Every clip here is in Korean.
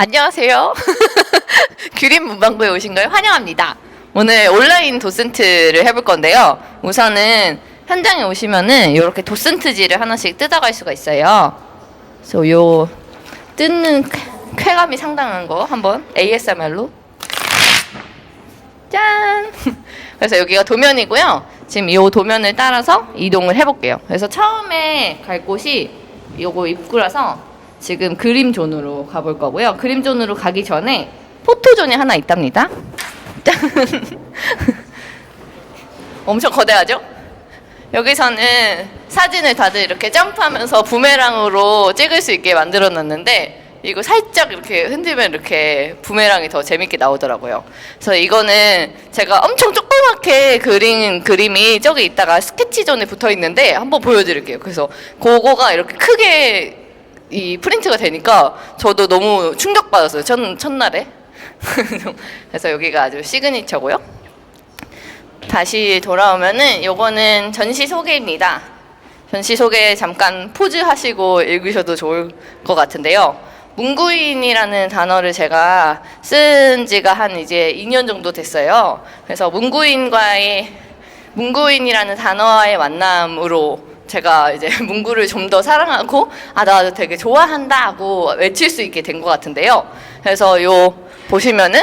안녕하세요. 규림 문방구에 오신 걸 환영합니다. 오늘 온라인 도슨트를 해볼 건데요. 우선은 현장에 오시면은 이렇게 도슨트지를 하나씩 뜯어갈 수가 있어요. 그래서 요 뜯는 쾌감이 상당한 거 한번 ASMR로 짠! 그래서 여기가 도면이고요. 지금 이 도면을 따라서 이동을 해볼게요. 그래서 처음에 갈 곳이 요거 입구라서 지금 그림존으로 가볼 거고요. 그림존으로 가기 전에 포토존이 하나 있답니다. 짠! 엄청 거대하죠? 여기서는 사진을 다들 이렇게 점프하면서 부메랑으로 찍을 수 있게 만들어 놨는데 이거 살짝 이렇게 흔들면 이렇게 부메랑이 더 재밌게 나오더라고요. 그래서 이거는 제가 엄청 조그맣게 그린 그림이 저기 있다가 스케치존에 붙어 있는데 한번 보여드릴게요. 그래서 그거가 이렇게 크게 이 프린트가 되니까 저도 너무 충격받았어요. 첫날에. 그래서 여기가 아주 시그니처고요. 다시 돌아오면은 요거는 전시 소개입니다. 전시 소개 잠깐 포즈 하시고 읽으셔도 좋을 것 같은데요. 문구인이라는 단어를 제가 쓴 지가 한 이제 2년 정도 됐어요. 그래서 문구인이라는 단어와의 만남으로 제가 이제 문구를 좀 더 사랑하고 나 되게 좋아한다 하고 외칠 수 있게 된 것 같은데요. 그래서 요 보시면은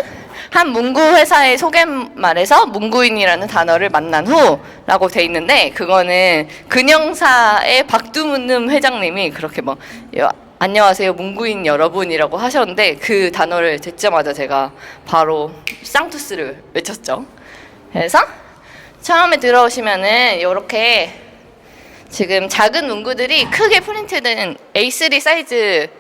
한 문구 회사의 소개말에서 문구인이라는 단어를 만난 후라고 돼 있는데 그거는 근영사의 박두문름 회장님이 그렇게 막 안녕하세요 문구인 여러분이라고 하셨는데 그 단어를 듣자마자 제가 바로 쌍투스를 외쳤죠. 그래서 처음에 들어오시면은 이렇게 지금 작은 문구들이 크게 프린트된 A3 사이즈의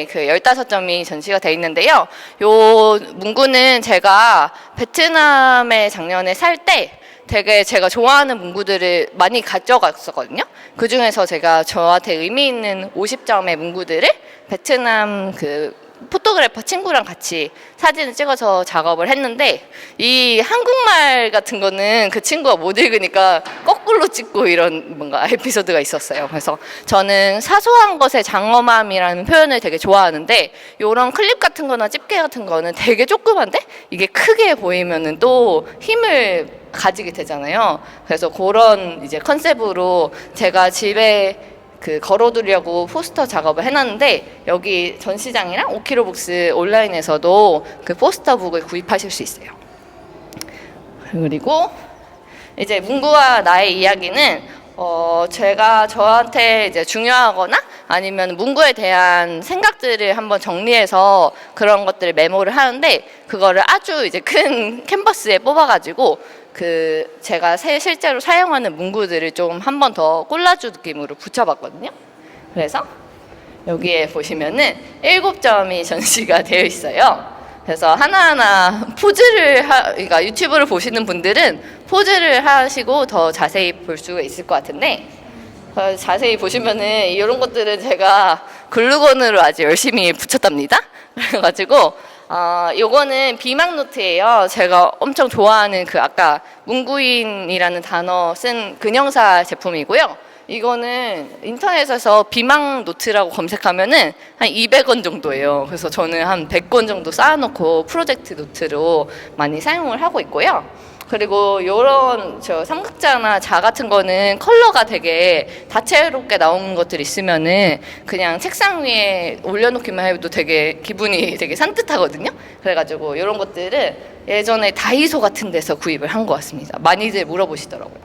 그 15점이 전시가 되어 있는데요. 요 문구는 제가 베트남에 작년에 살 때 되게 제가 좋아하는 문구들을 많이 가져갔었거든요. 그 중에서 제가 저한테 의미 있는 50점의 문구들을 베트남 그 포토그래퍼 친구랑 같이 사진을 찍어서 작업을 했는데 이 한국말 같은 거는 그 친구가 못 읽으니까 거꾸로 찍고 이런 뭔가 에피소드가 있었어요. 그래서 저는 사소한 것의 장엄함이라는 표현을 되게 좋아하는데 이런 클립 같은 거나 집게 같은 거는 되게 조그만데 이게 크게 보이면은 또 힘을 가지게 되잖아요. 그래서 그런 이제 컨셉으로 제가 집에 걸어두려고 포스터 작업을 해놨는데 여기 전시장이랑 오키로북스 온라인에서도 그 포스터북을 구입하실 수 있어요. 그리고 이제 문구와 나의 이야기는 제가 저한테 이제 중요하거나 아니면 문구에 대한 생각들을 한번 정리해서 그런 것들을 메모를 하는데 그거를 아주 이제 큰 캔버스에 뽑아가지고 제가 실제로 사용하는 문구들을 좀 한 번 더 콜라주 느낌으로 붙여봤거든요. 그래서 여기에 보시면은 7점이 전시가 되어 있어요. 그래서 하나하나 그러니까 유튜브를 보시는 분들은 포즈를 하시고 더 자세히 볼 수 있을 것 같은데 자세히 보시면은 이런 것들은 제가 글루건으로 아주 열심히 붙였답니다. 그래가지고 요거는 비막 노트예요. 제가 엄청 좋아하는 아까 문구인이라는 단어 쓴 근영사 제품이고요. 이거는 인터넷에서 비막 노트라고 검색하면은 한 200원 정도예요. 그래서 저는 한 100권 정도 쌓아놓고 프로젝트 노트로 많이 사용을 하고 있고요. 그리고 요런 삼각자나 자 같은 거는 컬러가 되게 다채롭게 나오는 것들 있으면은 그냥 책상 위에 올려놓기만 해도 되게 기분이 되게 산뜻하거든요. 그래가지고 요런 것들은 예전에 다이소 같은 데서 구입을 한 것 같습니다. 많이들 물어보시더라고요.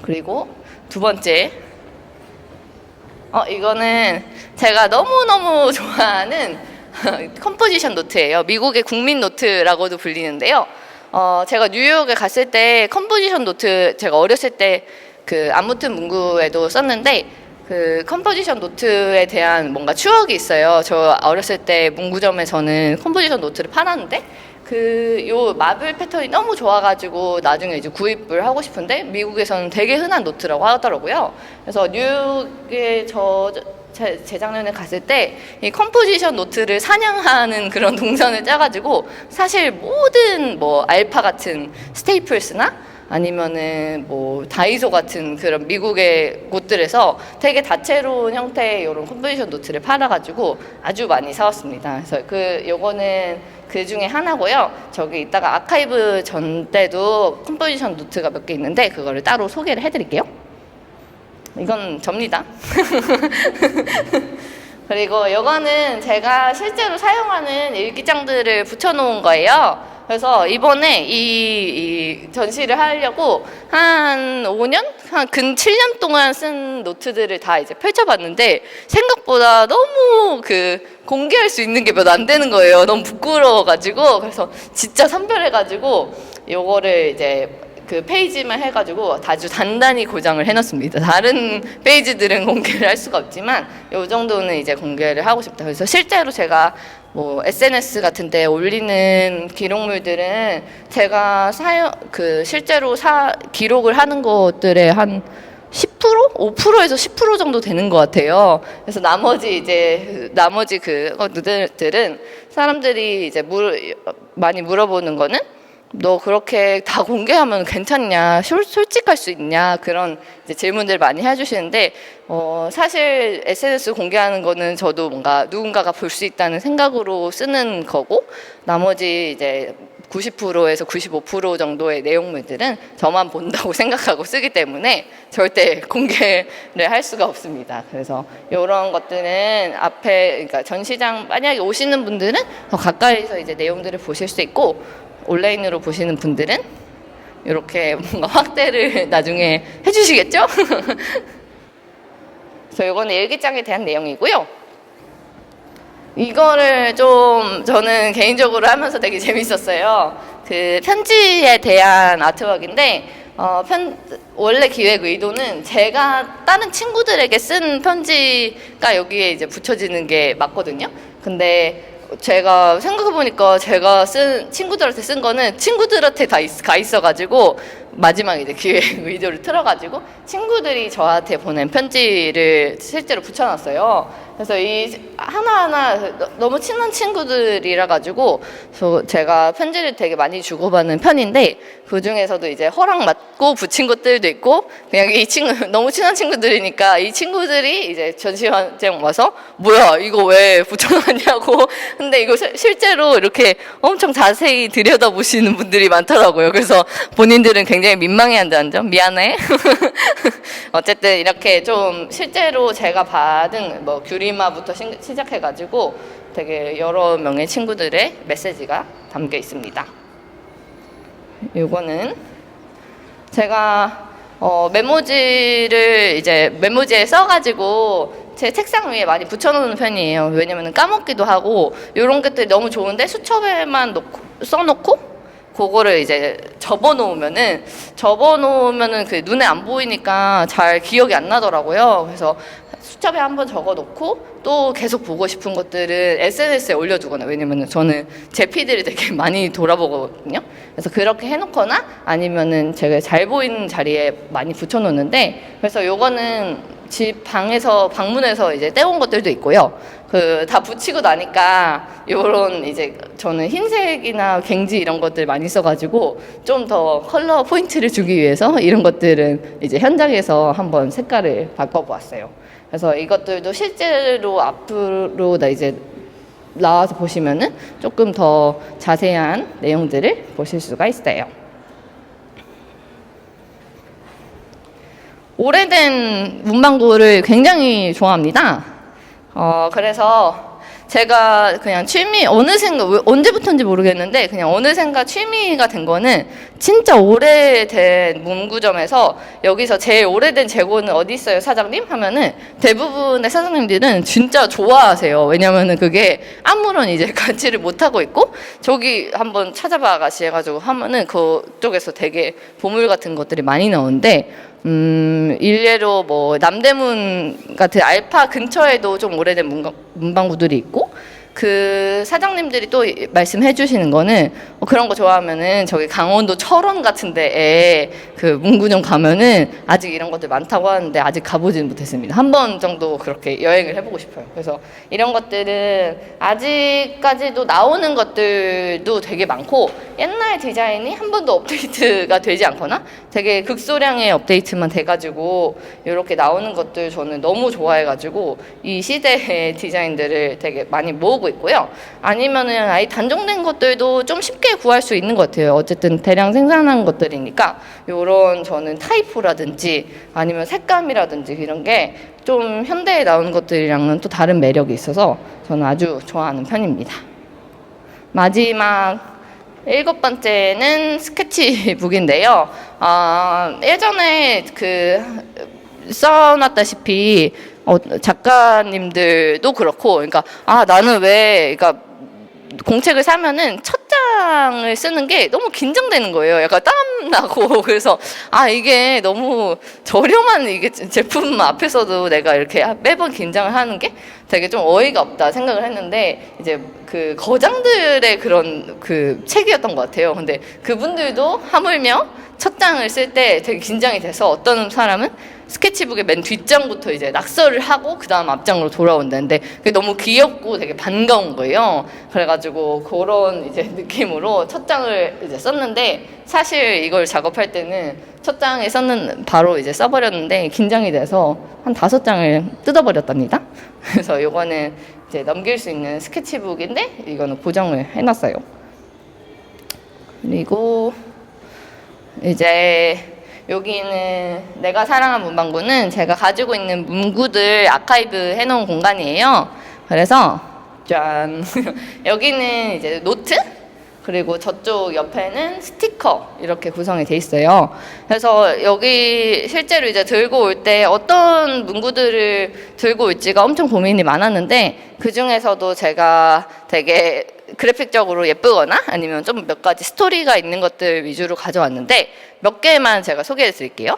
그리고 두 번째 이거는 제가 너무너무 좋아하는 컴포지션 노트예요. 미국의 국민 노트라고도 불리는데요. 제가 뉴욕에 갔을 때 컴포지션 노트 제가 어렸을 때 안무튼 문구에도 썼는데 컴포지션 노트에 대한 뭔가 추억이 있어요. 저 어렸을 때 문구점에서는 컴포지션 노트를 팔았는데 요 마블 패턴이 너무 좋아가지고 나중에 이제 구입을 하고 싶은데 미국에서는 되게 흔한 노트라고 하더라고요. 그래서 뉴욕에 재작년에 갔을 때 이 컴포지션 노트를 사냥하는 그런 동선을 짜가지고 사실 모든 알파 같은 스테이플스나 아니면은 뭐 다이소 같은 그런 미국의 곳들에서 되게 다채로운 형태의 이런 컴포지션 노트를 팔아가지고 아주 많이 사왔습니다. 그래서 요거는 그 중에 하나고요. 저기 이따가 아카이브 전 때도 컴포지션 노트가 몇 개 있는데 그거를 따로 소개를 해드릴게요. 이건 접니다. 그리고 이거는 제가 실제로 사용하는 일기장들을 붙여놓은 거예요. 그래서 이번에 이 전시를 하려고 한 5년? 한 근 7년 동안 쓴 노트들을 다 이제 펼쳐봤는데 생각보다 너무 공개할 수 있는 게 몇 안 되는 거예요. 너무 부끄러워가지고. 그래서 진짜 선별해가지고 요거를 이제 그 페이지만 해가지고 아주 단단히 고정을 해놨습니다. 다른 페이지들은 공개를 할 수가 없지만 요 정도는 이제 공개를 하고 싶다. 그래서 실제로 제가 뭐 SNS 같은 데 올리는 기록물들은 제가 실제로 기록을 하는 것들의 한 10%? 5%에서 10% 정도 되는 것 같아요. 그래서 나머지 그것들은 사람들이 이제 많이 물어보는 거는 너 그렇게 다 공개하면 괜찮냐, 솔직할 수 있냐, 그런 이제 질문들 많이 해주시는데, 사실 SNS 공개하는 거는 저도 뭔가 누군가가 볼 수 있다는 생각으로 쓰는 거고, 나머지 이제 90%에서 95% 정도의 내용물들은 저만 본다고 생각하고 쓰기 때문에 절대 공개를 할 수가 없습니다. 그래서 이런 것들은 그러니까 전시장 만약에 오시는 분들은 더 가까이서 이제 내용들을 보실 수 있고, 온라인으로 보시는 분들은 이렇게 뭔가 확대를 나중에 해주시겠죠? 그래서 이거는 일기장에 대한 내용이고요. 이거를 좀 저는 개인적으로 하면서 되게 재밌었어요. 그 편지에 대한 아트웍인데 원래 기획 의도는 제가 다른 친구들에게 쓴 편지가 여기에 이제 붙여지는 게 맞거든요. 근데 제가 생각해보니까 제가 친구들한테 쓴 거는 친구들한테 가 있어가지고 마지막에 이제 기획 의도를 틀어가지고 친구들이 저한테 보낸 편지를 실제로 붙여놨어요. 그래서 이 하나하나 너무 친한 친구들이라 가지고 제가 편지를 되게 많이 주고받는 편인데 그 중에서도 이제 허락받고 붙인 것들도 있고 그냥 너무 친한 친구들이니까 이 친구들이 이제 전시회장 와서 뭐야 이거 왜 붙여놨냐고 근데 이거 실제로 이렇게 엄청 자세히 들여다보시는 분들이 많더라고요. 그래서 본인들은 굉장히 민망해한다는 점 미안해. 어쨌든 이렇게 좀 실제로 제가 받은 뭐 규리마부터 시작해가지고 되게 여러 명의 친구들의 메시지가 담겨 있습니다. 이거는 제가 메모지에 써가지고 제 책상 위에 많이 붙여놓는 편이에요. 왜냐면 까먹기도 하고 이런 것들이 너무 좋은데 수첩에만 써놓고 그거를 이제 접어놓으면은 그 눈에 안 보이니까 잘 기억이 안 나더라고요. 그래서 수첩에 한번 적어놓고 또 계속 보고 싶은 것들은 SNS에 올려두거나 왜냐면은 저는 제 피드를 되게 많이 돌아보거든요. 그래서 그렇게 해놓거나 아니면은 제가 잘 보이는 자리에 많이 붙여놓는데 그래서 요거는 집 방문해서 이제 떼온 것들도 있고요. 다 붙이고 나니까 요런 이제 저는 흰색이나 갱지 이런 것들 많이 써가지고 좀 더 컬러 포인트를 주기 위해서 이런 것들은 이제 현장에서 한번 색깔을 바꿔보았어요. 그래서 이것들도 실제로 앞으로 이제 나와서 보시면은 조금 더 자세한 내용들을 보실 수가 있어요. 오래된 문방구를 굉장히 좋아합니다. 그래서 제가 그냥 언제부터인지 모르겠는데 그냥 어느샌가 취미가 된 거는 진짜 오래된 문구점에서 여기서 제일 오래된 재고는 어디 있어요 사장님? 하면은 대부분의 사장님들은 진짜 좋아하세요. 왜냐면은 그게 아무런 이제 가치를 못하고 있고 저기 한번 찾아봐 아가씨 해가지고 하면은 그쪽에서 되게 보물 같은 것들이 많이 나오는데 일례로 뭐 남대문 같은 알파 근처에도 좀 오래된 문방구들이 있고 그 사장님들이 또 말씀해 주시는 거는 그런 거 좋아하면은 저기 강원도 철원 같은 데에 그 문구점 가면은 아직 이런 것들 많다고 하는데 아직 가보지는 못했습니다. 한 번 정도 그렇게 여행을 해보고 싶어요. 그래서 이런 것들은 아직까지도 나오는 것들도 되게 많고 옛날 디자인이 한 번도 업데이트가 되지 않거나 되게 극소량의 업데이트만 돼가지고 이렇게 나오는 것들 저는 너무 좋아해가지고 이 시대의 디자인들을 되게 많이 모으고 있고요. 아니면은 아예 단종된 것들도 좀 쉽게 구할 수 있는 것 같아요. 어쨌든 대량 생산한 것들이니까 요런 저는 타이포라든지 아니면 색감이라든지 이런 게 좀 현대에 나오는 것들이랑은 또 다른 매력이 있어서 저는 아주 좋아하는 편입니다. 마지막 7번째는 스케치북인데요. 예전에 써놨다시피 작가님들도 그렇고, 그러니까 나는 왜, 그러니까 공책을 사면은 첫 장을 쓰는 게 너무 긴장되는 거예요. 약간 땀 나고 그래서 이게 너무 저렴한 이게 제품 앞에서도 내가 이렇게 매번 긴장을 하는 게 되게 좀 어이가 없다 생각을 했는데 이제 그 거장들의 그런 그 책이었던 것 같아요. 근데 그분들도 하물며 첫 장을 쓸 때 되게 긴장이 돼서 어떤 사람은 스케치북의 맨 뒷장부터 이제 낙서를 하고 그 다음 앞장으로 돌아온다는데 그게 너무 귀엽고 되게 반가운 거예요. 그래가지고 그런 이제 느낌으로 첫 장을 이제 썼는데 사실 이걸 작업할 때는 첫 장에 바로 이제 써버렸는데 긴장이 돼서 한 5장을 뜯어버렸답니다. 그래서 이거는 이제 넘길 수 있는 스케치북인데 이거는 고정을 해놨어요. 그리고 이제 여기는 내가 사랑한 문방구는 제가 가지고 있는 문구들 아카이브 해놓은 공간이에요. 그래서 짠 여기는 이제 노트 그리고 저쪽 옆에는 스티커 이렇게 구성이 돼 있어요. 그래서 여기 실제로 이제 들고 올 때 어떤 문구들을 들고 올지가 엄청 고민이 많았는데 그 중에서도 제가 되게 그래픽적으로 예쁘거나 아니면 좀 몇 가지 스토리가 있는 것들 위주로 가져왔는데 몇 개만 제가 소개해 드릴게요.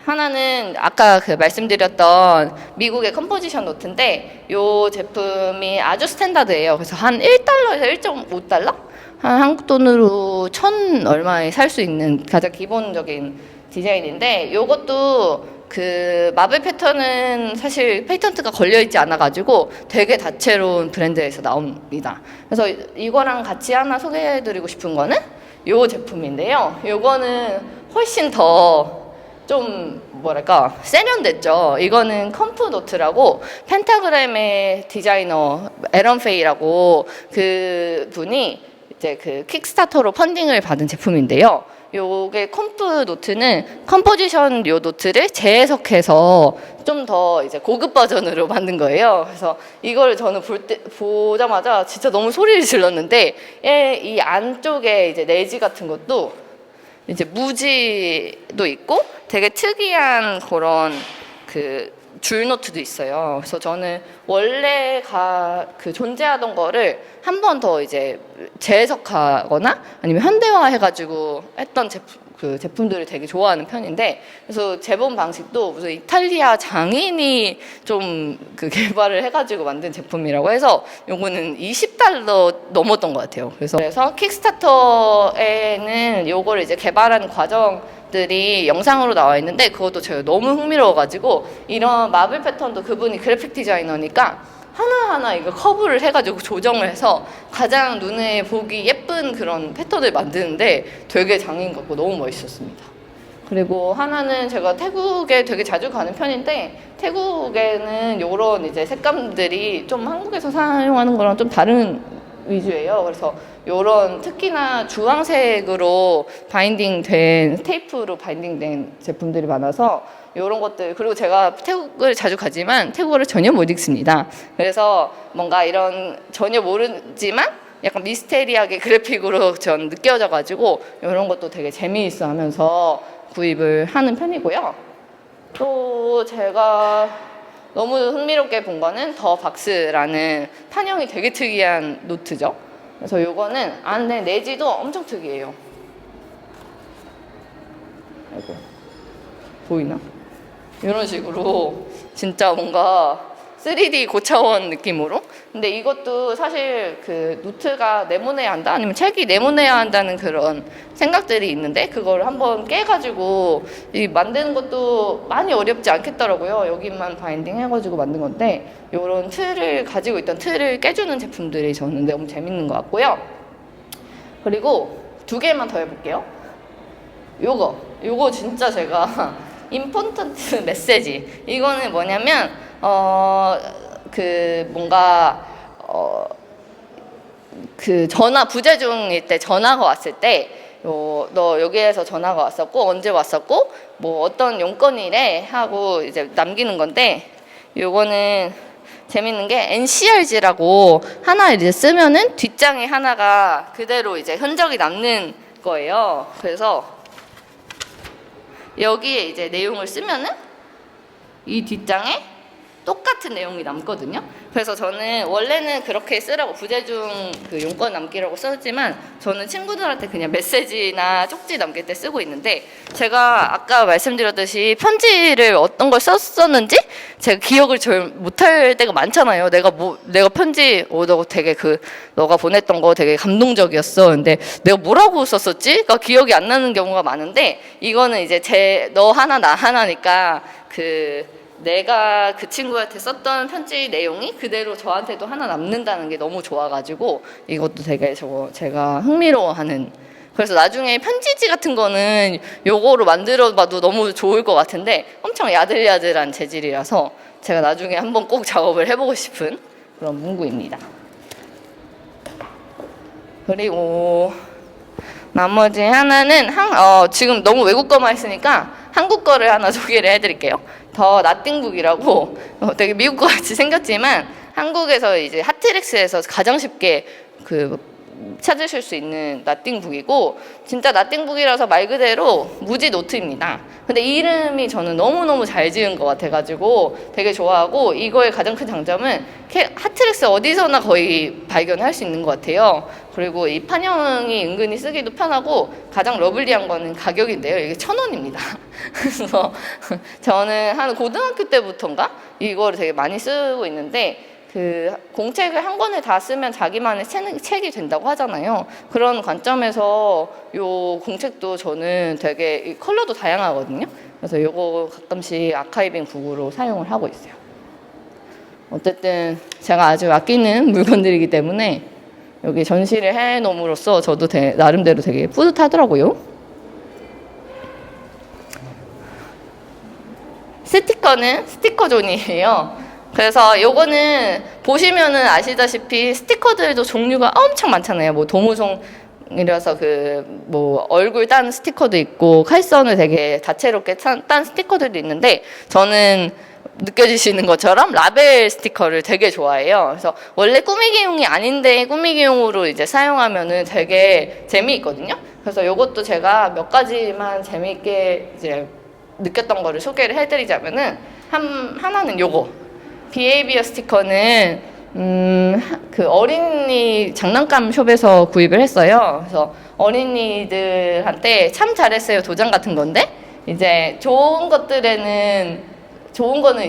하나는 아까 말씀드렸던 미국의 컴포지션 노트인데 이 제품이 아주 스탠다드예요. 그래서 한 1달러에서 1.5달러? 한 한국 돈으로 1,000 얼마에 살 수 있는 가장 기본적인 디자인인데 이것도 그 마블 패턴은 사실 페이턴트가 걸려있지 않아가지고 되게 다채로운 브랜드에서 나옵니다. 그래서 이거랑 같이 하나 소개해드리고 싶은 거는 이 제품인데요. 이거는 훨씬 더 좀 뭐랄까 세련됐죠. 이거는 컴프 노트라고 펜타그램의 디자이너 에런 페이라고 그 분이 이제 그 킥스타터로 펀딩을 받은 제품인데요. 요게 컴프 노트는 컴포지션 요 노트를 재해석해서 좀 더 이제 고급 버전으로 만든 거예요. 그래서 이걸 저는 보자마자 진짜 너무 소리를 질렀는데 이 안쪽에 이제 내지 같은 것도 이제 무지도 있고 되게 특이한 그런 그 줄 노트도 있어요. 그래서 저는 원래 존재하던 거를 한 번 더 이제 재해석하거나 아니면 현대화 해가지고 했던 제품들을 되게 좋아하는 편인데 그래서 재본 방식도 무슨 이탈리아 장인이 좀 개발을 해가지고 만든 제품이라고 해서 요거는 20달러 넘었던 것 같아요. 그래서 킥스타터에는 요거를 이제 개발하는 과정들이 영상으로 나와 있는데 그것도 제가 너무 흥미로워가지고 이런 마블 패턴도 그분이 그래픽 디자이너니까 하나하나 이거 커브를 해가지고 조정을 해서 가장 눈에 보기 예쁜 그런 패턴을 만드는데 되게 장인 같고 너무 멋있었습니다. 그리고 하나는 제가 태국에 되게 자주 가는 편인데 태국에는 이런 이제 색감들이 좀 한국에서 사용하는 거랑 좀 다른 위주예요. 그래서 이런 특히나 주황색으로 바인딩된 테이프로 바인딩된 제품들이 많아서 이런 것들 그리고 제가 태국을 자주 가지만 태국어를 전혀 못 읽습니다. 그래서 뭔가 이런 전혀 모르지만 약간 미스테리하게 그래픽으로 전 느껴져가지고 이런 것도 되게 재미있어 하면서 구입을 하는 편이고요. 또 제가 너무 흥미롭게 본 거는 더 박스라는 판형이 되게 특이한 노트죠. 그래서 요거는 안에 내지도 엄청 특이해요. 아이고, 보이나? 이런 식으로 진짜 뭔가 3D 고차원 느낌으로. 근데 이것도 사실 그 노트가 네모내야 한다 아니면 책이 네모내야 한다는 그런 생각들이 있는데 그걸 한번 깨가지고 이 만드는 것도 많이 어렵지 않겠더라고요. 여기만 바인딩 해가지고 만든 건데 이런 틀을 가지고 있던 틀을 깨주는 제품들이 저는 너무 재밌는 것 같고요. 그리고 2개만 더 해볼게요. 요거 진짜 제가 임포턴트 메시지. 이거는 뭐냐면 그 전화 부재중일 때 전화가 왔을 때 너 여기에서 전화가 왔었고 언제 왔었고 뭐 어떤 용건이래 하고 이제 남기는 건데 요거는 재밌는 게 NCRG라고 하나 이제 쓰면은 뒷장에 하나가 그대로 이제 흔적이 남는 거예요. 그래서 여기에 이제 내용을 쓰면은 이 뒷장에 똑같은 내용이 남거든요. 그래서 저는 원래는 그렇게 쓰라고 부재중 그 용건 남기라고 썼지만 저는 친구들한테 그냥 메시지나 쪽지 남길 때 쓰고 있는데 제가 아까 말씀드렸듯이 편지를 어떤 걸 썼었는지 제가 기억을 잘 못할 때가 많잖아요. 내가 편지 너 되게 너가 보냈던 거 되게 감동적이었어. 근데 내가 뭐라고 썼었지? 가 기억이 안 나는 경우가 많은데 이거는 이제 너 하나 나 하나니까 내가 그 친구한테 썼던 편지 내용이 그대로 저한테도 하나 남는다는 게 너무 좋아가지고 이것도 되게 제가 흥미로워하는. 그래서 나중에 편지지 같은 거는 요거로 만들어봐도 너무 좋을 것 같은데 엄청 야들야들한 재질이라서 제가 나중에 한번 꼭 작업을 해보고 싶은 그런 문구입니다. 그리고 나머지 하나는 지금 너무 외국 거만 했으니까 한국 거를 하나 소개를 해드릴게요. 더 나띵북이라고 되게 미국 거 같이 생겼지만 한국에서 이제 하트렉스에서 가장 쉽게 찾으실 수 있는 나띵북이고 진짜 나띵북이라서 말 그대로 무지 노트입니다. 근데 이름이 저는 너무너무 잘 지은 것 같아가지고 되게 좋아하고 이거의 가장 큰 장점은 하트렉스 어디서나 거의 발견할 수 있는 것 같아요. 그리고 이 판형이 은근히 쓰기도 편하고 가장 러블리한 거는 가격인데요. 이게 1,000원입니다. 그래서 저는 한 고등학교 때부터인가 이거를 되게 많이 쓰고 있는데 공책을 한 권에 다 쓰면 자기만의 책이 된다고 하잖아요. 그런 관점에서 요 공책도 저는 되게 컬러도 다양하거든요. 그래서 요거 가끔씩 아카이빙 북으로 사용을 하고 있어요. 어쨌든 제가 아주 아끼는 물건들이기 때문에 여기 전시를 해놓음으로써 저도 나름대로 되게 뿌듯하더라고요. 스티커는 스티커존이에요. 그래서 요거는 보시면은 아시다시피 스티커들도 종류가 엄청 많잖아요. 뭐 도무송이라서 얼굴 딴 스티커도 있고 칼선을 되게 다채롭게 딴 스티커들도 있는데 저는 느껴지시는 것처럼 라벨 스티커를 되게 좋아해요. 그래서 원래 꾸미기용이 아닌데 꾸미기용으로 이제 사용하면은 되게 재미있거든요. 그래서 요것도 제가 몇 가지만 재미있게 이제 느꼈던 거를 소개를 해드리자면은 하나는 요거. 비헤이비어 스티커는 어린이 장난감 숍에서 구입을 했어요. 그래서 어린이들한테 참 잘했어요 도장 같은 건데 이제 좋은 거는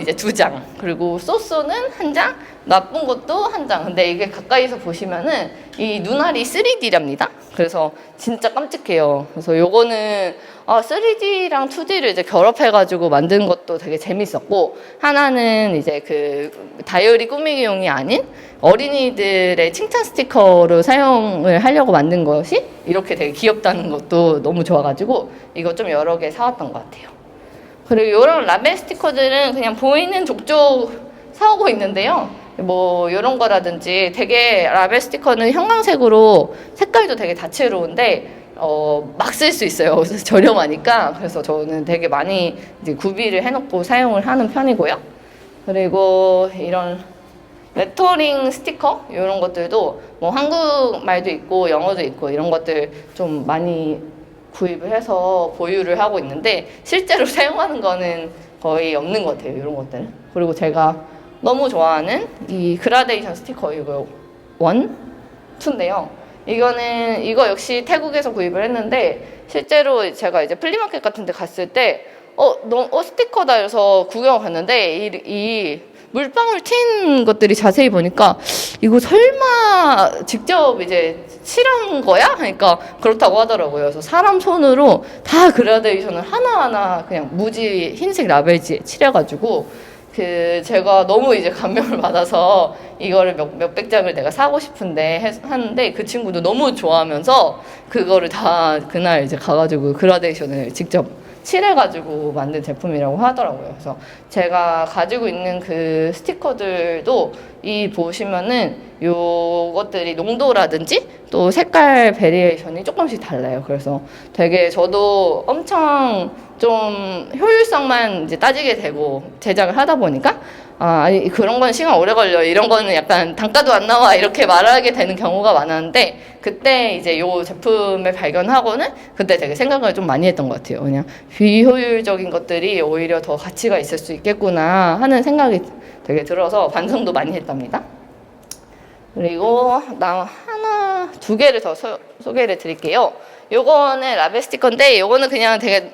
이제 2장, 그리고 소스는 1장, 나쁜 것도 1장. 근데 이게 가까이서 보시면은 이 눈알이 3D랍니다. 그래서 진짜 깜찍해요. 그래서 요거는 3D랑 2D를 이제 결합해가지고 만든 것도 되게 재밌었고, 하나는 이제 다이어리 꾸미기용이 아닌 어린이들의 칭찬 스티커로 사용을 하려고 만든 것이 이렇게 되게 귀엽다는 것도 너무 좋아가지고 이거 좀 여러 개 사왔던 것 같아요. 그리고 이런 라벨 스티커들은 그냥 보이는 족족 사오고 있는데요. 뭐 이런 거라든지 되게 라벨 스티커는 형광색으로 색깔도 되게 다채로운데 막 쓸 수 있어요. 저렴하니까. 그래서 저는 되게 많이 이제 구비를 해놓고 사용을 하는 편이고요. 그리고 이런 레터링 스티커 이런 것들도 뭐 한국말도 있고 영어도 있고 이런 것들 좀 많이 구입을 해서 보유를 하고 있는데 실제로 사용하는 거는 거의 없는 것 같아요. 이런 것들은. 그리고 제가 너무 좋아하는 이 그라데이션 스티커 이거 1, 2인데요. 이거 역시 태국에서 구입을 했는데 실제로 제가 이제 플리마켓 같은 데 갔을 때 스티커다 해서 구경 갔는데 이 물방울 튄 것들이 자세히 보니까 이거 설마 직접 이제 칠한 거야? 그러니까 그렇다고 하더라고요. 그래서 사람 손으로 다 그라데이션을 하나하나 그냥 무지 흰색 라벨지에 칠해가지고 제가 너무 이제 감명을 받아서 이거를 몇백 장을 내가 사고 싶은데 하는데 그 친구도 너무 좋아하면서 그거를 다 그날 이제 가가지고 그라데이션을 직접 칠해가지고 만든 제품이라고 하더라고요. 그래서 제가 가지고 있는 그 스티커들도 이 보시면은 요것들이 농도라든지 또 색깔 베리에이션이 조금씩 달라요. 그래서 되게 저도 엄청 좀 효율성만 이제 따지게 되고 제작을 하다 보니까 아니 그런 건 시간 오래 걸려, 이런 거는 약간 단가도 안 나와, 이렇게 말하게 되는 경우가 많았는데 그때 이제 요 제품을 발견하고는 그때 되게 생각을 좀 많이 했던 것 같아요. 그냥 비효율적인 것들이 오히려 더 가치가 있을 수 있겠구나 하는 생각이 되게 들어서 반성도 많이 했답니다. 그리고 두 개를 더 소개를 드릴게요. 요거는 라벨 스티커인데 요거는 그냥 되게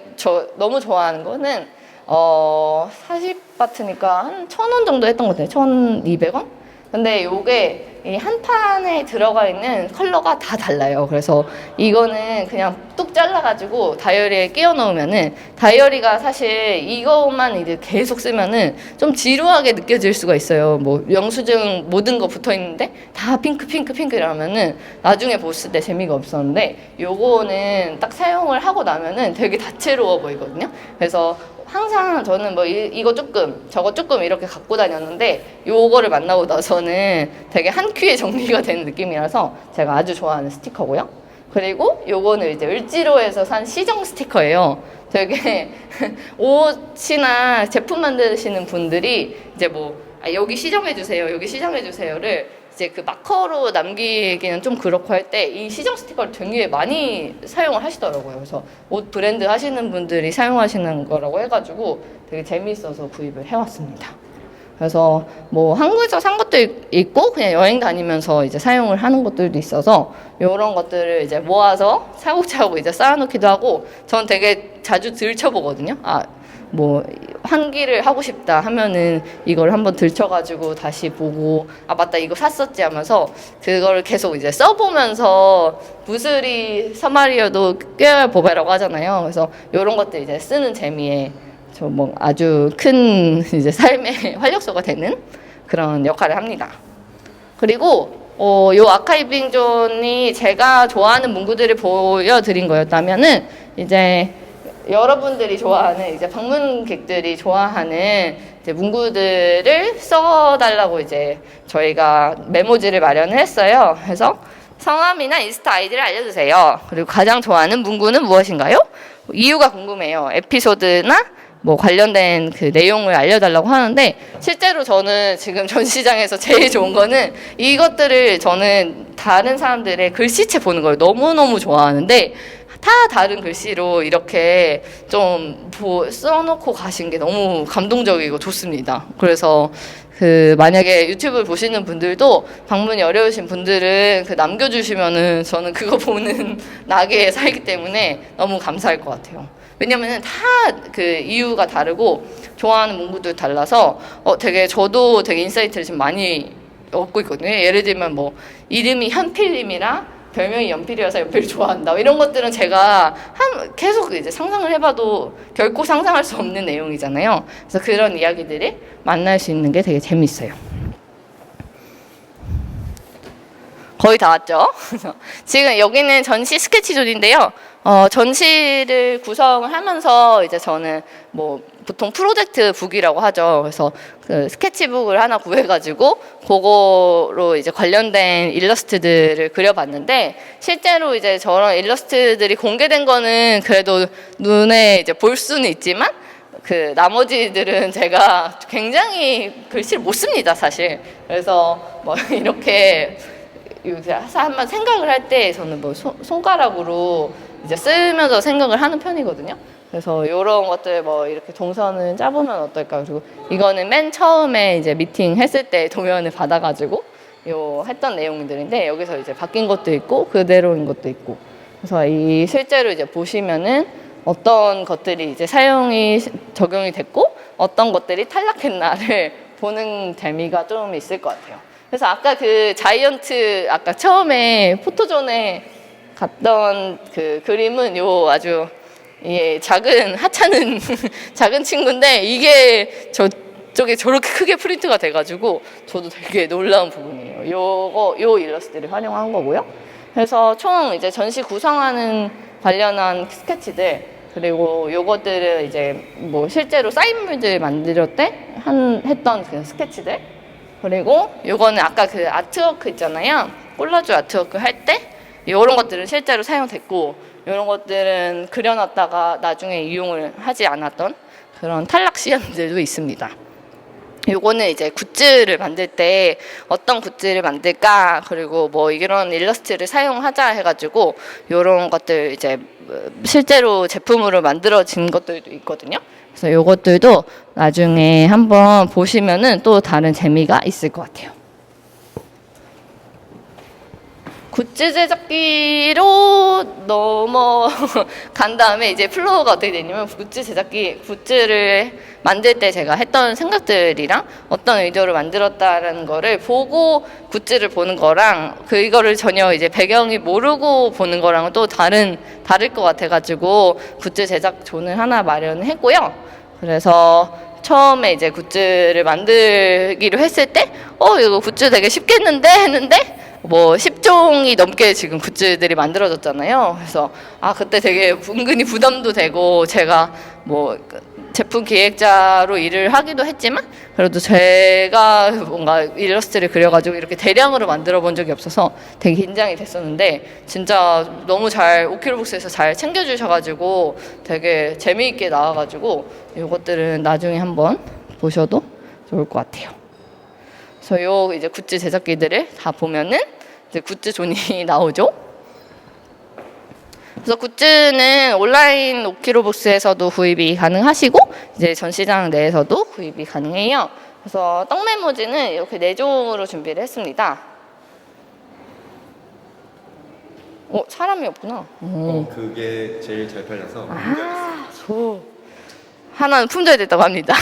너무 좋아하는 거는 40바트니까 한 1,000원 정도 했던 것 같아요. 1,200원? 근데 요게 이 한 판에 들어가 있는 컬러가 다 달라요. 그래서 이거는 그냥 뚝 잘라가지고 다이어리에 끼워 넣으면은, 다이어리가 사실 이것만 이제 계속 쓰면은 좀 지루하게 느껴질 수가 있어요. 뭐 영수증 모든 거 붙어 있는데 다 핑크 이러면은 나중에 봤을 때 재미가 없었는데, 요거는 딱 사용을 하고 나면은 되게 다채로워 보이거든요. 그래서 항상 저는 뭐 이거 조금 저거 조금 이렇게 갖고 다녔는데 요거를 만나고 나서는 되게 한 큐에 정리가 되는 느낌이라서 제가 아주 좋아하는 스티커고요. 그리고 요거는 이제 을지로에서 산 시정 스티커예요. 되게 옷이나 제품 만드시는 분들이 이제 뭐 여기 시정해주세요, 여기 시정해주세요를 이제 그 마커로 남기기는 좀 그렇고 할 때 이 시정 스티커를 되게 많이 사용을 하시더라고요. 그래서 옷 브랜드 하시는 분들이 사용하시는 거라고 해가지고 되게 재미있어서 구입을 해왔습니다. 그래서 뭐 한국에서 산 것도 있고 그냥 여행 다니면서 이제 사용을 하는 것들도 있어서 이런 것들을 이제 모아서 차곡차곡 이제 쌓아놓기도 하고, 전 되게 자주 들춰보거든요. 뭐 환기를 하고 싶다 하면은 이걸 한번 들춰가지고 다시 보고 맞다 이거 샀었지 하면서 그걸 계속 이제 써보면서 부스리 서말이어도 꿰어야 보배라고 하잖아요. 그래서 이런 것들 이제 쓰는 재미에 저 뭐 아주 큰 이제 삶의 활력소가 되는 그런 역할을 합니다. 그리고 요 아카이빙 존이 제가 좋아하는 문구들을 보여드린 거였다면은 이제 여러분들이 좋아하는 이제 방문객들이 좋아하는 이제 문구들을 써달라고 이제 저희가 메모지를 마련을 했어요. 그래서 성함이나 인스타 아이디를 알려주세요. 그리고 가장 좋아하는 문구는 무엇인가요? 이유가 궁금해요. 에피소드나 뭐 관련된 그 내용을 알려달라고 하는데, 실제로 저는 지금 전시장에서 제일 좋은 거는 이것들을 저는 다른 사람들의 글씨체 보는 걸 너무너무 좋아하는데 다 다른 글씨로 이렇게 좀 써놓고 가신 게 너무 감동적이고 좋습니다. 그래서 만약에 유튜브를 보시는 분들도 방문이 어려우신 분들은 남겨주시면은 저는 그거 보는 낙에 살기 때문에 너무 감사할 것 같아요. 왜냐면은 다 이유가 다르고 좋아하는 문구도 달라서 저도 되게 인사이트를 지금 많이 얻고 있거든요. 예를 들면 뭐 이름이 현필님이랑 별명이 연필이라서 연필을 좋아한다, 이런 것들은 제가 계속 이제 상상을 해봐도 결코 상상할 수 없는 내용이잖아요. 그래서 그런 이야기들이 만날 수 있는 게 되게 재밌어요. 거의 다 왔죠? 지금 여기는 전시 스케치존인데요. 전시를 구성을 하면서 이제 저는 뭐 보통 프로젝트 북이라고 하죠. 그래서 그 스케치북을 하나 구해가지고 그거로 이제 관련된 일러스트들을 그려봤는데, 실제로 이제 저런 일러스트들이 공개된 거는 그래도 눈에 이제 볼 수는 있지만 나머지들은 제가 굉장히 글씨를 못 씁니다, 사실. 그래서 뭐 이렇게 한번 생각을 할 때 저는 뭐 손가락으로 이제 쓰면서 생각을 하는 편이거든요. 그래서 이런 것들 뭐 이렇게 동선을 짜보면 어떨까. 그리고 이거는 맨 처음에 이제 미팅 했을 때 도면을 받아가지고 했던 내용들인데, 여기서 이제 바뀐 것도 있고 그대로인 것도 있고, 그래서 실제로 이제 보시면은 어떤 것들이 이제 적용이 됐고 어떤 것들이 탈락했나를 보는 재미가 좀 있을 것 같아요. 그래서 아까 그 자이언트 아까 처음에 포토존에 갔던 그 그림은 요 아주 예, 작은 하찮은 작은 친구인데 이게 저쪽에 저렇게 크게 프린트가 돼가지고 저도 되게 놀라운 부분이에요. 요 일러스트를 활용한 거고요. 그래서 총 이제 전시 구성하는 관련한 스케치들 그리고 요것들은 이제 뭐 실제로 사인물들 만들 때 했던 그 스케치들 그리고 요거는 아까 그 아트워크 있잖아요. 콜라주 아트워크 할 때 요런 것들은 실제로 사용됐고 이런 것들은 그려놨다가 나중에 이용을 하지 않았던 그런 탈락 시연들도 있습니다. 요거는 이제 굿즈를 만들 때 어떤 굿즈를 만들까 그리고 뭐 이런 일러스트를 사용하자 해가지고 요런 것들 이제 실제로 제품으로 만들어진 것들도 있거든요. 그래서 요것들도 나중에 한번 보시면은 또 다른 재미가 있을 것 같아요. 굿즈 제작기로 넘어간 다음에 이제 플로우가 어떻게 되냐면 굿즈를 만들 때 제가 했던 생각들이랑 어떤 의도로 만들었다라는 거를 보고 굿즈를 보는 거랑 이거를 전혀 이제 배경이 모르고 보는 거랑은 또 다를 것 같아가지고 굿즈 제작존을 하나 마련했고요. 그래서 처음에 이제 굿즈를 만들기로 했을 때 이거 굿즈 되게 쉽겠는데 했는데 뭐 10종이 넘게 지금 굿즈들이 만들어졌잖아요. 그래서 그때 되게 은근히 부담도 되고 제가 뭐 제품 기획자로 일을 하기도 했지만 그래도 제가 뭔가 일러스트를 그려가지고 이렇게 대량으로 만들어 본 적이 없어서 되게 긴장이 됐었는데 진짜 너무 잘 오키로북스에서 잘 챙겨주셔가지고 되게 재미있게 나와가지고 이것들은 나중에 한번 보셔도 좋을 것 같아요. 그래서 요 이제 굿즈 제작기들을 다 보면은 이제 굿즈 존이 나오죠. 그래서 굿즈는 온라인 오키로북스에서도 구입이 가능하시고 이제 전시장 내에서도 구입이 가능해요. 그래서 떡메모지는 이렇게 4종으로 준비를 했습니다. 사람이 없구나. 그게 제일 잘 팔려서 하나는 품절됐다고 합니다.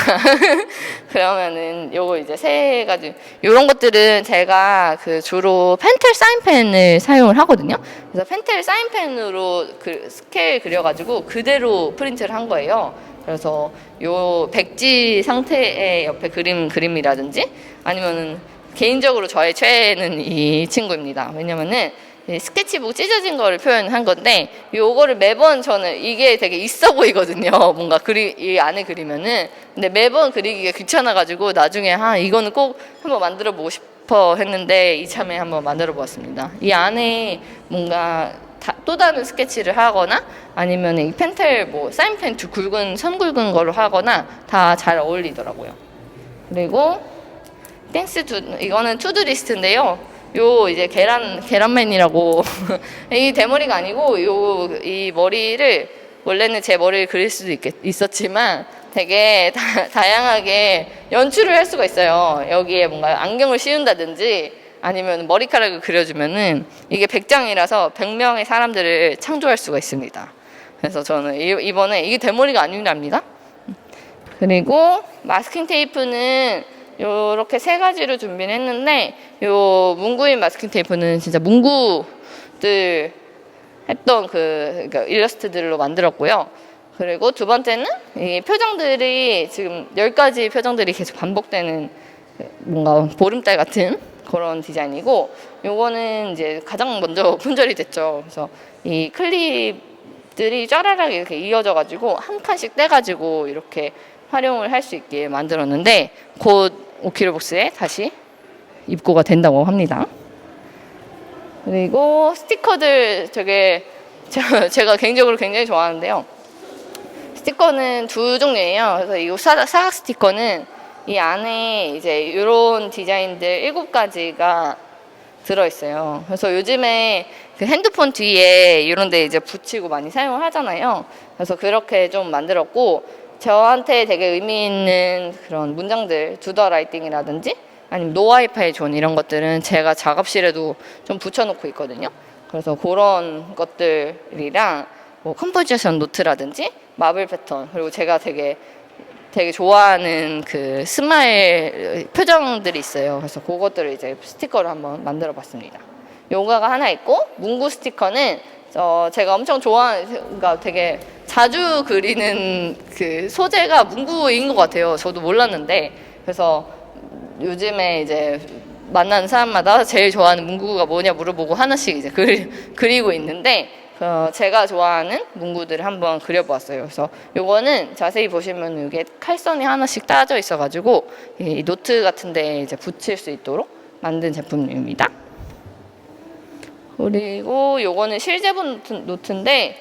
그러면은 요거 이제 세 가지 요런 것들은 제가 주로 펜텔 사인펜을 사용을 하거든요. 그래서 펜텔 사인펜으로 스케일 그려가지고 그대로 프린트를 한 거예요. 그래서 요 백지 상태의 옆에 그림이라든지 아니면은 개인적으로 저의 최애는 이 친구입니다. 왜냐면은 스케치북 찢어진 거를 표현한 건데 요거를 매번 저는 이게 되게 있어 보이거든요. 뭔가 이 안에 그리면은 근데 매번 그리기가 귀찮아가지고 나중에 이거는 꼭 한번 만들어 보고 싶어 했는데 이참에 한번 만들어 보았습니다. 이 안에 뭔가 또 다른 스케치를 하거나 아니면 이 펜텔 뭐 사인펜 선 굵은 거로 하거나 다 잘 어울리더라고요. 그리고 이거는 투두리스트인데요. 요 이제 계란맨이라고 이 대머리가 아니고 이 머리를 원래는 제 머리를 그릴 수도 있었지만 되게 다양하게 연출을 할 수가 있어요. 여기에 뭔가 안경을 씌운다든지 아니면 머리카락을 그려주면은 이게 100장이라서 100명의 사람들을 창조할 수가 있습니다. 그래서 저는 이번에 이게 대머리가 아니랍니다. 그리고 마스킹 테이프는 요렇게 3가지로 준비를 했는데 요 문구인 마스킹 테이프는 진짜 문구들 했던 그러니까 일러스트들로 만들었고요. 그리고 두 번째는 이 표정들이 지금 10가지 표정들이 계속 반복되는 뭔가 보름달 같은 그런 디자인이고 요거는 이제 가장 먼저 품절이 됐죠. 그래서 이 클립들이 쫘라락 이렇게 이어져 가지고 한 칸씩 떼가지고 이렇게 활용을 할 수 있게 만들었는데 곧 오키로북스에 다시 입고가 된다고 합니다. 그리고 스티커들 제가 개인적으로 굉장히 좋아하는데요. 스티커는 2종류예요. 그래서 이 사각 스티커는 이 안에 이제 이런 디자인들 7가지가 들어있어요. 그래서 요즘에 핸드폰 뒤에 이런 데 이제 붙이고 많이 사용을 하잖아요. 그래서 그렇게 좀 만들었고 저한테 되게 의미 있는 그런 문장들, 두더 라이팅이라든지 아니면 노 와이파이 존 이런 것들은 제가 작업실에도 좀 붙여놓고 있거든요. 그래서 그런 것들이랑 뭐 컴포지션 노트라든지 마블 패턴 그리고 제가 되게 되게 좋아하는 그 스마일 표정들이 있어요. 그래서 그것들을 이제 스티커로 한번 만들어 봤습니다. 요가가 하나 있고, 문구 스티커는 제가 엄청 좋아하는, 그러니까 되게 자주 그리는 그 소재가 문구인 것 같아요. 저도 몰랐는데. 그래서 요즘에 이제 만나는 사람마다 제일 좋아하는 문구가 뭐냐 물어보고 하나씩 이제 그리고 있는데, 제가 좋아하는 문구들을 한번 그려보았어요. 그래서 요거는 자세히 보시면 이게 칼선이 하나씩 따져 있어가지고 이 노트 같은데 이제 붙일 수 있도록 만든 제품입니다. 그리고 요거는 실제본 노트인데,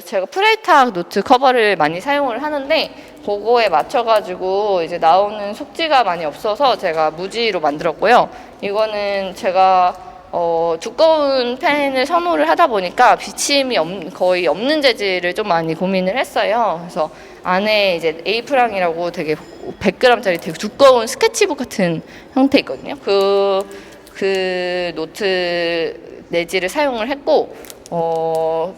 제가 프레이탁 노트 커버를 많이 사용을 하는데, 그거에 맞춰가지고 이제 나오는 속지가 많이 없어서 제가 무지로 만들었고요. 이거는 제가 두꺼운 펜을 선호를 하다 보니까 비침이 거의 없는 재질을 좀 많이 고민을 했어요. 그래서 안에 이제 A4랑이라고 되게 100g짜리 되게 두꺼운 스케치북 같은 형태 있거든요. 그 노트 내지를 사용을 했고,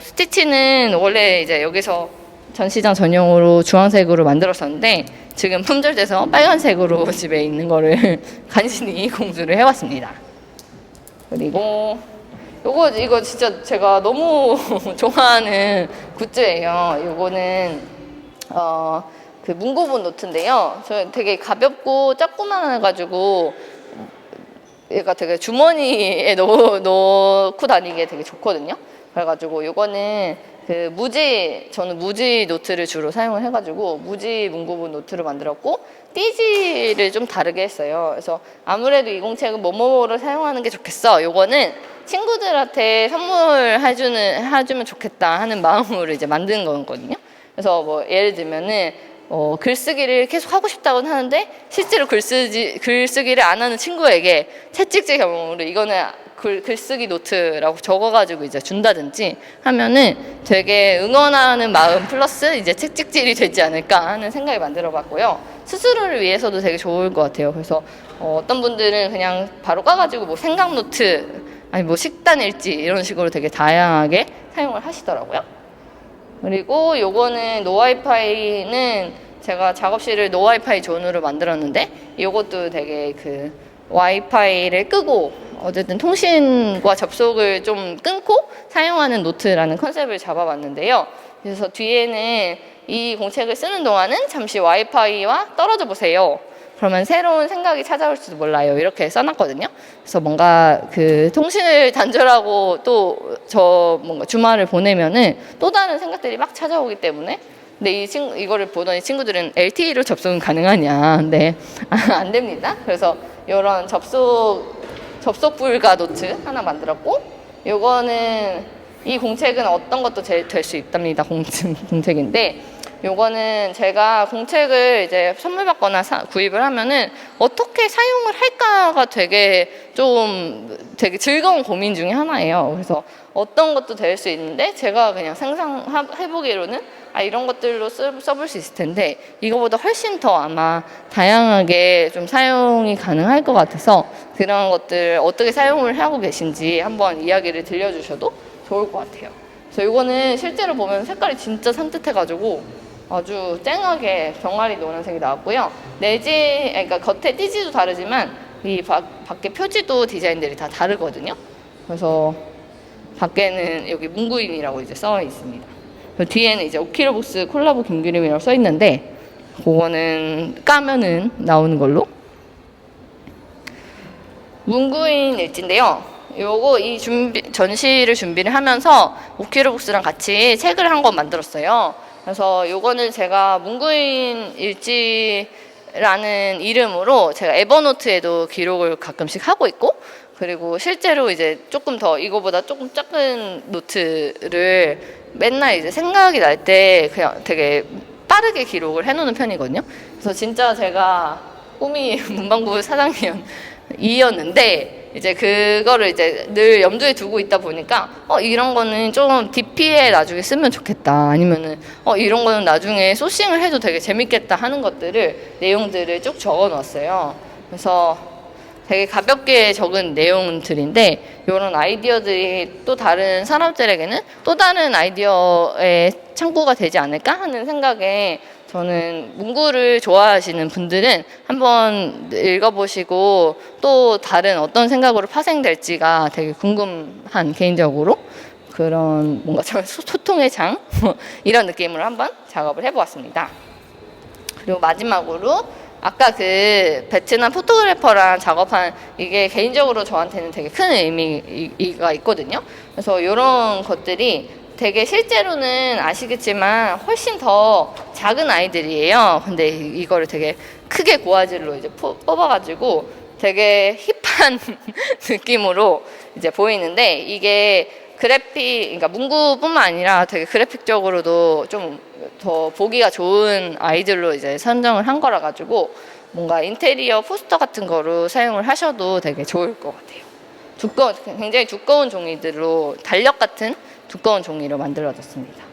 스티치는 원래 이제 여기서 전시장 전용으로 주황색으로 만들었었는데, 지금 품절돼서 빨간색으로 집에 있는 거를 간신히 공수를 해왔습니다. 그리고 이거 진짜 제가 너무 좋아하는 굿즈예요. 요거는 그 문구본 노트인데요. 저 되게 가볍고 조그만해가지고 얘가 되게 주머니에 넣고 다니기에 되게 좋거든요. 그래가지고 요거는 저는 무지 노트를 주로 사용을 해가지고 무지 문구본 노트를 만들었고, 띠지를 좀 다르게 했어요. 그래서 아무래도 이 공책은 뭐뭐를 사용하는 게 좋겠어. 요거는 친구들한테 선물해주면 좋겠다 하는 마음으로 이제 만든 거거든요. 그래서 뭐 예를 들면은 글쓰기를 계속 하고 싶다고는 하는데 실제로 글쓰기를 안 하는 친구에게 채찍질 경험으로 이거는 글쓰기 노트라고 적어가지고 이제 준다든지 하면은 되게 응원하는 마음 플러스 이제 채찍질이 되지 않을까 하는 생각이 만들어봤고요. 스스로를 위해서도 되게 좋을 것 같아요. 그래서 어떤 분들은 그냥 바로 까가지고 뭐 생각 노트, 아니 뭐 식단 일지 이런 식으로 되게 다양하게 사용을 하시더라고요. 그리고 요거는 노와이파이는 제가 작업실을 노와이파이 존으로 만들었는데, 요것도 되게 그 와이파이를 끄고 어쨌든 통신과 접속을 좀 끊고 사용하는 노트라는 컨셉을 잡아봤는데요. 그래서 뒤에는 이 공책을 쓰는 동안은 잠시 와이파이와 떨어져 보세요. 그러면 새로운 생각이 찾아올지도 몰라요. 이렇게 써놨거든요. 그래서 뭔가 그 통신을 단절하고 또 뭔가 주말을 보내면은 또 다른 생각들이 막 찾아오기 때문에, 근데 이거를 보더니 친구들은 LTE로 접속은 가능하냐. 근데 안 됩니다. 그래서 이런 접속 불가 노트 하나 만들었고, 요거는 이 공책은 어떤 것도 될 수 있답니다. 공책인데, 요거는 제가 공책을 이제 선물 받거나 구입을 하면은 어떻게 사용을 할까가 되게 즐거운 고민 중에 하나예요. 그래서 어떤 것도 될 수 있는데, 제가 그냥 상상해보기로는 이런 것들로 써볼 수 있을 텐데, 이거보다 훨씬 더 아마 다양하게 좀 사용이 가능할 것 같아서 그런 것들 어떻게 사용을 하고 계신지 한번 이야기를 들려주셔도 좋을 것 같아요. 그래서 이거는 실제로 보면 색깔이 진짜 산뜻해가지고 아주 쨍하게 병아리 노란색이 나왔고요. 그러니까 겉에 띠지도 다르지만 이 밖에 표지도 디자인들이 다 다르거든요. 그래서 밖에는 여기 문구인이라고 이제 써 있습니다. 뒤에는 이제 오키로북스 콜라보 김규림이라고 써 있는데, 그거는 까면은 나오는 걸로. 문구인 일지인데요. 요거 전시를 준비를 하면서 오키로북스랑 같이 책을 한 권 만들었어요. 그래서 요거는 제가 문구인 일지라는 이름으로 제가 에버노트에도 기록을 가끔씩 하고 있고, 그리고 실제로 이제 조금 더 이거보다 조금 작은 노트를 맨날 이제 생각이 날 때 그냥 되게 빠르게 기록을 해놓는 편이거든요. 그래서 진짜 제가 꿈이 문방구 사장님이었는데, 이제 그거를 이제 늘 염두에 두고 있다 보니까 이런 거는 좀 DP에 나중에 쓰면 좋겠다, 아니면은 이런 거는 나중에 소싱을 해도 되게 재밌겠다 하는 내용들을 쭉 적어 놨어요. 그래서 되게 가볍게 적은 내용들인데, 이런 아이디어들이 또 다른 사람들에게는 또 다른 아이디어의 창구가 되지 않을까 하는 생각에 저는 문구를 좋아하시는 분들은 한번 읽어보시고 또 다른 어떤 생각으로 파생될지가 되게 궁금한 개인적으로 그런 뭔가 소통의 장 이런 느낌으로 한번 작업을 해보았습니다. 그리고 마지막으로 아까 그 베트남 포토그래퍼랑 작업한 이게 개인적으로 저한테는 되게 큰 의미가 있거든요. 그래서 이런 것들이 되게 실제로는 아시겠지만 훨씬 더 작은 아이들이에요. 근데 이거를 되게 크게 고화질로 이제 뽑아가지고 되게 힙한 느낌으로 이제 보이는데 이게 그러니까 문구뿐만 아니라 되게 그래픽적으로도 좀 더 보기가 좋은 아이들로 이제 선정을 한 거라 가지고 뭔가 인테리어 포스터 같은 거로 사용을 하셔도 되게 좋을 것 같아요. 굉장히 두꺼운 종이들로 달력 같은 두꺼운 종이로 만들어졌습니다.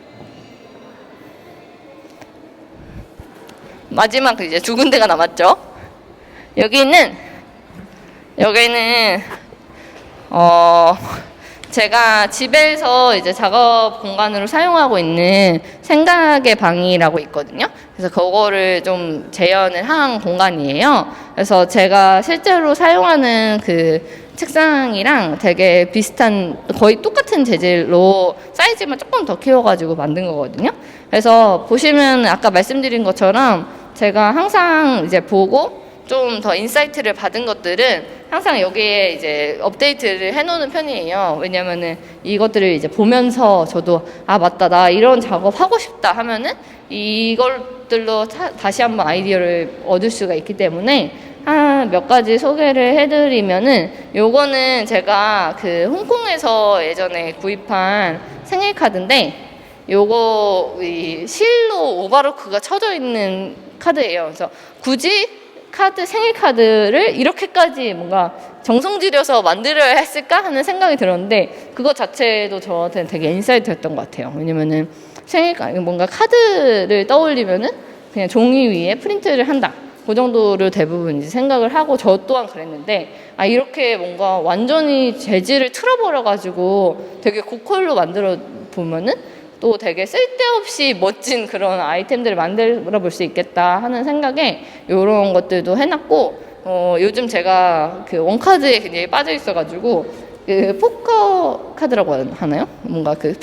마지막 이제 두 군데가 남았죠. 여기는 제가 집에서 이제 작업 공간으로 사용하고 있는 생각의 방이라고 있거든요. 그래서 그거를 좀 재현을 한 공간이에요. 그래서 제가 실제로 사용하는 그 책상이랑 되게 비슷한 거의 똑같은 재질로 사이즈만 조금 더 키워가지고 만든 거거든요. 그래서 보시면 아까 말씀드린 것처럼 제가 항상 이제 보고 좀 더 인사이트를 받은 것들은 항상 여기에 이제 업데이트를 해놓는 편이에요. 왜냐면은 이것들을 이제 보면서 저도 아 맞다 나 이런 작업 하고 싶다 하면은 이것들로 다시 한번 아이디어를 얻을 수가 있기 때문에 한 몇 가지 소개를 해드리면은 요거는 제가 그 홍콩에서 예전에 구입한 생일 카드인데 요거 이 실로 오바로크가 쳐져 있는 카드예요. 그래서 굳이 생일 카드를 이렇게까지 뭔가 정성 들여서 만들어야 했을까 하는 생각이 들었는데 그거 자체도 저한테는 되게 인사이트였던 것 같아요. 왜냐면은 뭔가 카드를 떠올리면은 그냥 종이 위에 프린트를 한다. 그 정도로 대부분 이제 생각을 하고 저 또한 그랬는데 이렇게 뭔가 완전히 재질을 틀어버려가지고 되게 고퀄로 만들어 보면은 또 되게 쓸데없이 멋진 그런 아이템들을 만들어 볼 수 있겠다 하는 생각에 이런 것들도 해놨고 요즘 제가 그 원카드에 굉장히 빠져 있어가지고 그 포커 카드라고 하나요? 뭔가 그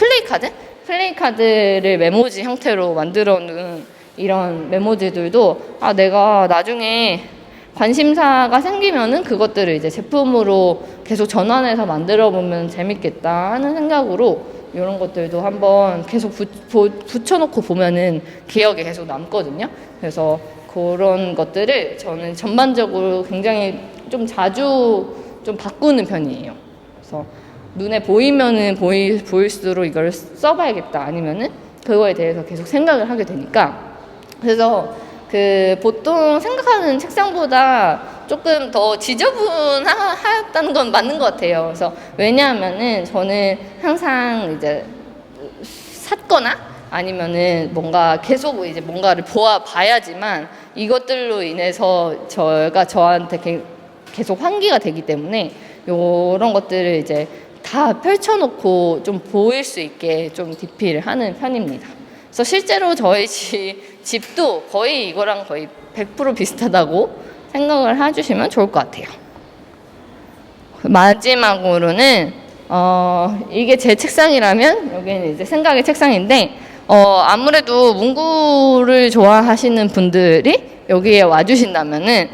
플레이 카드를 메모지 형태로 만들어 놓은 이런 메모지들도 내가 나중에 관심사가 생기면은 그것들을 이제 제품으로 계속 전환해서 만들어 보면 재밌겠다 하는 생각으로 이런 것들도 한번 계속 붙여놓고 보면은 기억에 계속 남거든요. 그래서 그런 것들을 저는 전반적으로 굉장히 좀 자주 좀 바꾸는 편이에요. 그래서 눈에 보이면은 보일수록 이걸 써봐야겠다 아니면은 그거에 대해서 계속 생각을 하게 되니까 그래서 그 보통 생각하는 책상보다 조금 더 지저분하였다는 건 맞는 것 같아요. 그래서 왜냐하면은 저는 항상 이제 샀거나 아니면은 뭔가 계속 이제 뭔가를 봐야지만 이것들로 인해서 저한테 계속 환기가 되기 때문에 이런 것들을 이제 다 펼쳐놓고 좀 보일 수 있게 좀 DP를 하는 편입니다. 그래서 실제로 저희 집도 거의 이거랑 거의 100% 비슷하다고 생각을 해주시면 좋을 것 같아요. 마지막으로는 이게 제 책상이라면 여기는 이제 생각의 책상인데 아무래도 문구를 좋아하시는 분들이 여기에 와주신다면은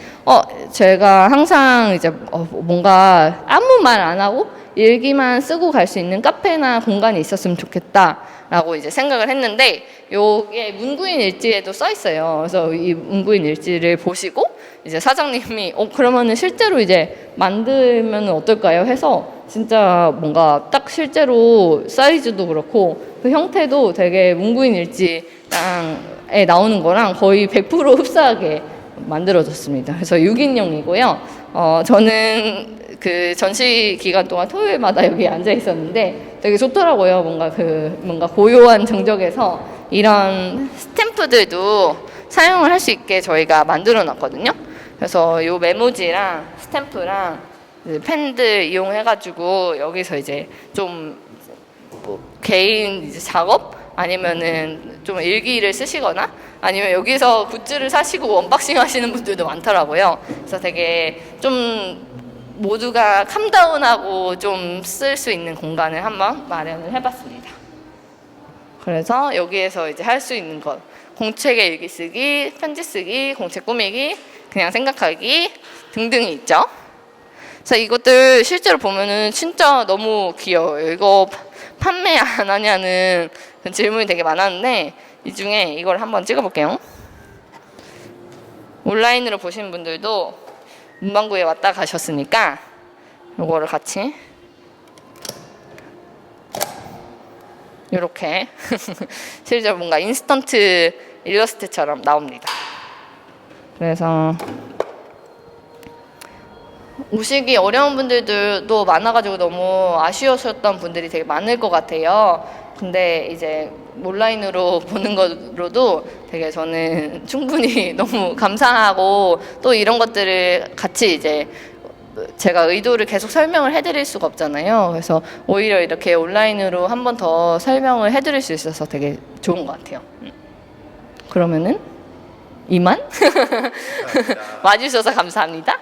제가 항상 이제 뭔가 아무 말 안 하고 일기만 쓰고 갈 수 있는 카페나 공간이 있었으면 좋겠다라고 이제 생각을 했는데 요게 문구인 일지에도 써 있어요. 그래서 이 문구인 일지를 보시고 이제 사장님이 그러면은 실제로 이제 만들면 어떨까요? 해서 진짜 뭔가 딱 실제로 사이즈도 그렇고 그 형태도 되게 문구인 일지에 나오는 거랑 거의 100% 흡사하게 만들어졌습니다. 그래서 6인용이고요. 저는 그 전시 기간 동안 토요일마다 여기 앉아 있었는데 되게 좋더라고요. 뭔가 고요한 정적에서 이런 스탬프들도 사용을 할 수 있게 저희가 만들어 놨거든요. 그래서 요 메모지랑 스탬프랑 펜들 이용해가지고 여기서 이제 좀 개인 이제 작업 아니면은 좀 일기를 쓰시거나 아니면 여기서 굿즈를 사시고 언박싱 하시는 분들도 많더라고요. 그래서 되게 좀 모두가 캄다운하고 좀 쓸 수 있는 공간을 한번 마련을 해봤습니다. 그래서 여기에서 이제 할 수 있는 것, 공책에 일기 쓰기, 편지 쓰기, 공책 꾸미기, 그냥 생각하기 등등이 있죠. 그래서 이것들 실제로 보면은 진짜 너무 귀여워요. 이거 판매 안 하냐는 질문이 되게 많았는데 이 중에 이걸 한번 찍어볼게요. 온라인으로 보시는 분들도 문방구에 왔다 가셨으니까 이거를 같이 이렇게 실제로 뭔가 인스턴트 일러스트처럼 나옵니다. 그래서 오시기 어려운 분들도 많아가지고 너무 아쉬우셨던 분들이 되게 많을 것 같아요. 근데 이제 온라인으로 보는 것으로도 되게 저는 충분히 너무 감사하고 또 이런 것들을 같이 이제 제가 의도를 계속 설명을 해드릴 수가 없잖아요. 그래서 오히려 이렇게 온라인으로 한 번 더 설명을 해드릴 수 있어서 되게 좋은 것 같아요. 그러면은 이만 와주셔서 감사합니다.